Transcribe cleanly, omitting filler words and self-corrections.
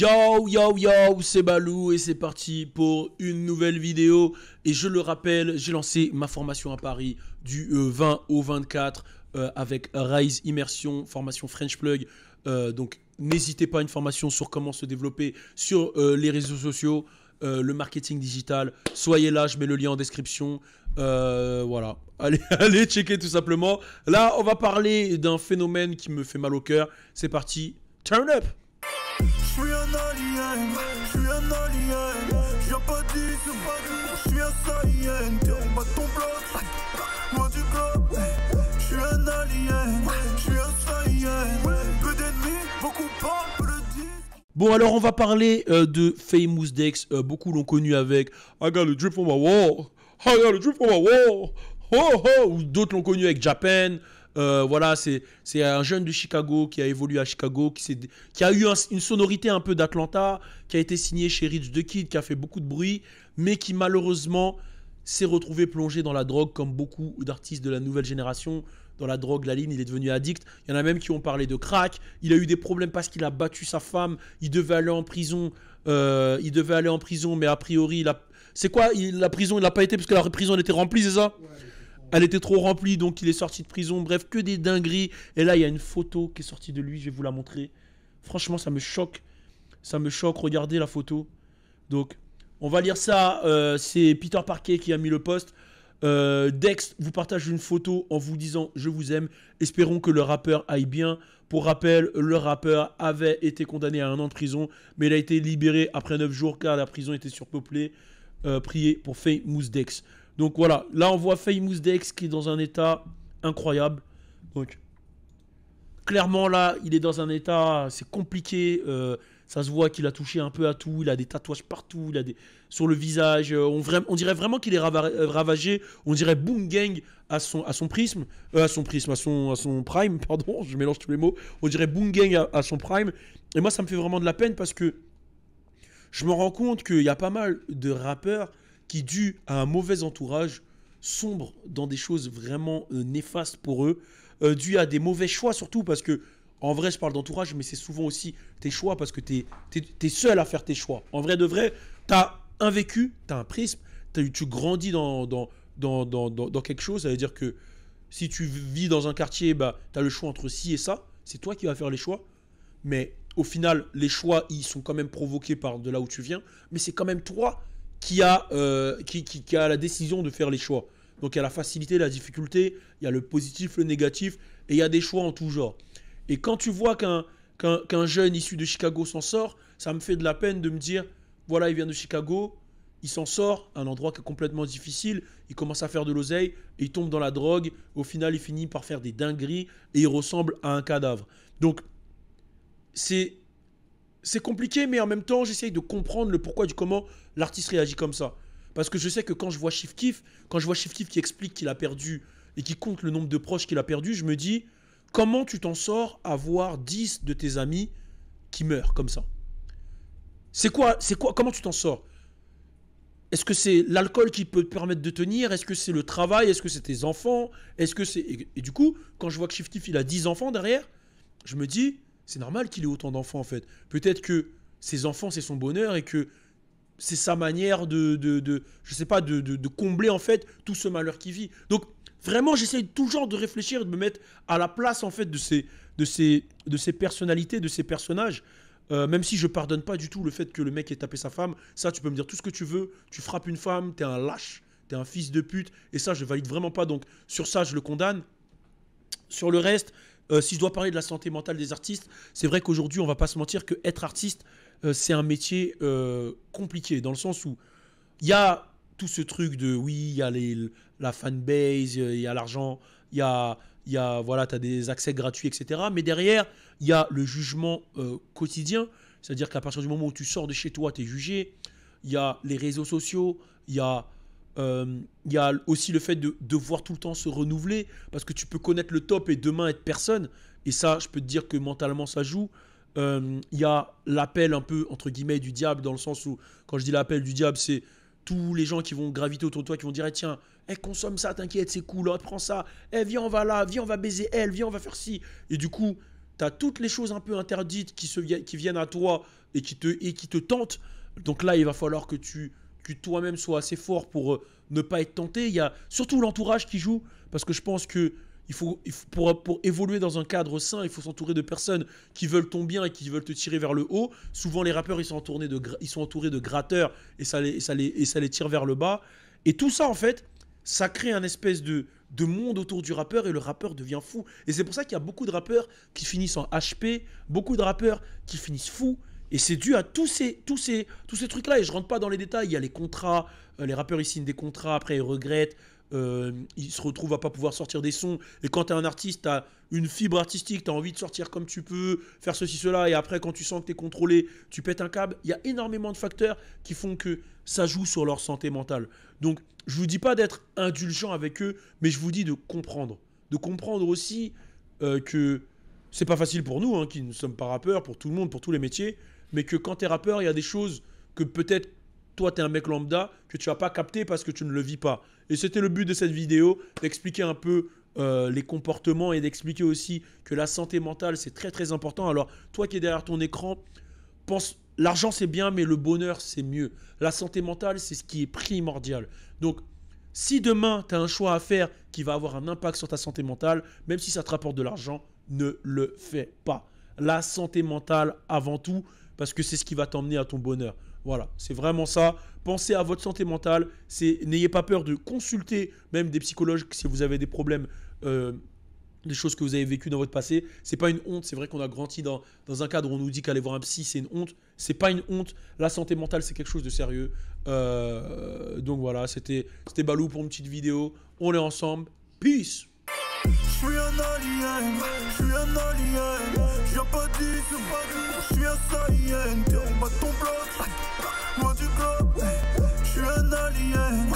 Yo, c'est Balou et c'est parti pour une nouvelle vidéo. Et je le rappelle, j'ai lancé ma formation à Paris du 20 au 24 avec Rise Immersion, formation French Plug. Donc n'hésitez pas, une formation sur comment se développer sur les réseaux sociaux, le marketing digital. Soyez là, je mets le lien en description. Voilà, allez checker tout simplement. Là, on va parler d'un phénomène qui me fait mal au cœur. C'est parti, turn up. Je suis un alien, je suis un alien. Je viens pas d'ici, je suis un saïen. T'es en bas de ton bloc, loin du globe. Je suis un alien, je suis un saïen. Peu d'ennemis, beaucoup parlent, peu de disent. Bon, alors on va parler de Famous Dex. Beaucoup l'ont connu avec I got a drip on my wall, I got a drip on my wall, oh, oh. Ou d'autres l'ont connu avec Japan. Voilà, c'est un jeune de Chicago qui a évolué à Chicago, qui a eu une sonorité un peu d'Atlanta, qui a été signé chez Rich the Kid, qui a fait beaucoup de bruit, mais qui malheureusement s'est retrouvé plongé dans la drogue, comme beaucoup d'artistes de la nouvelle génération. Dans la drogue, la ligne, il est devenu addict. Il y en a même qui ont parlé de crack. Il a eu des problèmes parce qu'il a battu sa femme. Il devait aller en prison. Mais a priori, c'est quoi la prison, il n'a pas été parce que la prison elle était remplie, c'est ça? Elle était trop remplie, donc il est sorti de prison. Bref, que des dingueries. Et là, il y a une photo qui est sortie de lui. Je vais vous la montrer. Franchement, ça me choque. Ça me choque. Regardez la photo. Donc, on va lire ça. C'est Peter Parker qui a mis le post. Dex vous partage une photo en vous disant « Je vous aime ». Espérons que le rappeur aille bien. Pour rappel, le rappeur avait été condamné à 1 an de prison, mais il a été libéré après 9 jours car la prison était surpeuplée. Priez pour Famous Dex. Donc voilà, là on voit Famous Dex qui est dans un état incroyable. Donc clairement là, il est dans un état, c'est compliqué. Ça se voit qu'il a touché un peu à tout. Il a des tatouages partout, il a sur le visage. On dirait vraiment qu'il est ravagé. On dirait Boom Gang à son prisme, à son prime, pardon, je mélange tous les mots. On dirait Boom Gang à son prime. Et moi ça me fait vraiment de la peine parce que je me rends compte qu'il y a pas mal de rappeurs qui, dû à un mauvais entourage, sombrent dans des choses vraiment néfastes pour eux, dû à des mauvais choix surtout, parce que, en vrai, je parle d'entourage, mais c'est souvent aussi tes choix, parce que t'es seul à faire tes choix. En vrai de vrai, t'as un vécu, t'as un prisme, tu grandis dans quelque chose, ça veut dire que si tu vis dans un quartier, bah, t'as le choix entre ci et ça, c'est toi qui vas faire les choix, mais au final, les choix, ils sont quand même provoqués par de là où tu viens, mais c'est quand même toi qui a la décision de faire les choix. Donc il y a la facilité, la difficulté, il y a le positif, le négatif, et il y a des choix en tout genre. Et quand tu vois qu'un jeune issu de Chicago s'en sort, ça me fait de la peine de me dire, voilà, il vient de Chicago, il s'en sort, un endroit qui est complètement difficile, il commence à faire de l'oseille, et il tombe dans la drogue, au final il finit par faire des dingueries, et il ressemble à un cadavre. Donc c'est compliqué, mais en même temps, j'essaye de comprendre le pourquoi du comment l'artiste réagit comme ça. Parce que je sais que quand je vois Chief Keef qui explique qu'il a perdu et qui compte le nombre de proches qu'il a perdu, je me dis, comment tu t'en sors à voir 10 de tes amis qui meurent comme ça? C'est quoi, comment tu t'en sors? Est-ce que c'est l'alcool qui peut te permettre de tenir? Est-ce que c'est le travail? Est-ce que c'est tes enfants? Est-ce que c'est... Et du coup, quand je vois que Chief Keef, il a 10 enfants derrière, je me dis... C'est normal qu'il ait autant d'enfants en fait. Peut-être que ses enfants c'est son bonheur et que c'est sa manière je sais pas, de combler en fait tout ce malheur qu'il vit. Donc vraiment j'essaye toujours de réfléchir et de me mettre à la place en fait de ces personnalités, de ces personnages. Même si je pardonne pas du tout le fait que le mec ait tapé sa femme. Ça tu peux me dire tout ce que tu veux. Tu frappes une femme, t'es un lâche, t'es un fils de pute. Et ça je valide vraiment pas. Donc sur ça je le condamne. Sur le reste... si je dois parler de la santé mentale des artistes, c'est vrai qu'aujourd'hui, on va pas se mentir que être artiste, c'est un métier compliqué, dans le sens où il y a tout ce truc de, oui, il y a la fanbase, il y a l'argent, il y a voilà, tu as des accès gratuits, etc. Mais derrière, il y a le jugement quotidien, c'est-à-dire qu'à partir du moment où tu sors de chez toi, tu es jugé. Il y a les réseaux sociaux, il y a aussi le fait de devoir tout le temps se renouveler, parce que tu peux connaître le top et demain être personne, et ça je peux te dire que mentalement ça joue. Il y a l'appel un peu entre guillemets du diable, dans le sens où quand je dis l'appel du diable, c'est tous les gens qui vont graviter autour de toi, qui vont dire eh, tiens, consomme ça, t'inquiète, c'est cool, prends ça, viens on va là, viens on va baiser elle, viens on va faire ci, et du coup tu as toutes les choses un peu interdites qui viennent à toi et qui te tentent. Donc là, il va falloir que tu toi-même sois assez fort pour ne pas être tenté. Il y a surtout l'entourage qui joue, parce que je pense que pour évoluer dans un cadre sain, il faut s'entourer de personnes qui veulent ton bien et qui veulent te tirer vers le haut. Souvent, les rappeurs, ils sont entourés de gratteurs et ça les tire vers le bas. Et tout ça, en fait, ça crée un espèce de monde autour du rappeur et le rappeur devient fou. Et c'est pour ça qu'il y a beaucoup de rappeurs qui finissent en HP, beaucoup de rappeurs qui finissent fous. Et c'est dû à tous ces trucs-là. Et je rentre pas dans les détails. Il y a les contrats. Les rappeurs, ils signent des contrats. Après, ils regrettent. Ils se retrouvent à pas pouvoir sortir des sons. Et quand tu es un artiste, tu as une fibre artistique. Tu as envie de sortir comme tu peux. Faire ceci, cela. Et après, quand tu sens que tu es contrôlé, tu pètes un câble. Il y a énormément de facteurs qui font que ça joue sur leur santé mentale. Donc, je vous dis pas d'être indulgent avec eux. Mais je vous dis de comprendre. De comprendre aussi que c'est pas facile pour nous, qui ne sommes pas rappeurs, pour tout le monde, pour tous les métiers. Mais que quand tu es rappeur, il y a des choses que peut-être toi, tu es un mec lambda, que tu vas pas capter parce que tu ne le vis pas. Et c'était le but de cette vidéo, d'expliquer un peu les comportements et d'expliquer aussi que la santé mentale, c'est très très important. Alors, toi qui es derrière ton écran, pense, l'argent c'est bien, mais le bonheur c'est mieux. La santé mentale, c'est ce qui est primordial. Donc, si demain, tu as un choix à faire qui va avoir un impact sur ta santé mentale, même si ça te rapporte de l'argent, ne le fais pas. La santé mentale avant tout, parce que c'est ce qui va t'emmener à ton bonheur. Voilà, c'est vraiment ça. Pensez à votre santé mentale. N'ayez pas peur de consulter même des psychologues si vous avez des problèmes, des choses que vous avez vécues dans votre passé. C'est pas une honte. C'est vrai qu'on a grandi dans un cadre où on nous dit qu'aller voir un psy, c'est une honte. C'est pas une honte. La santé mentale, c'est quelque chose de sérieux. Donc voilà, c'était Balou pour une petite vidéo. On est ensemble. Peace. J'suis un alien, j'viens pas d'ici, j'suis un saïen, t'es en bas de ton bloc, loin du globe, j'suis un alien.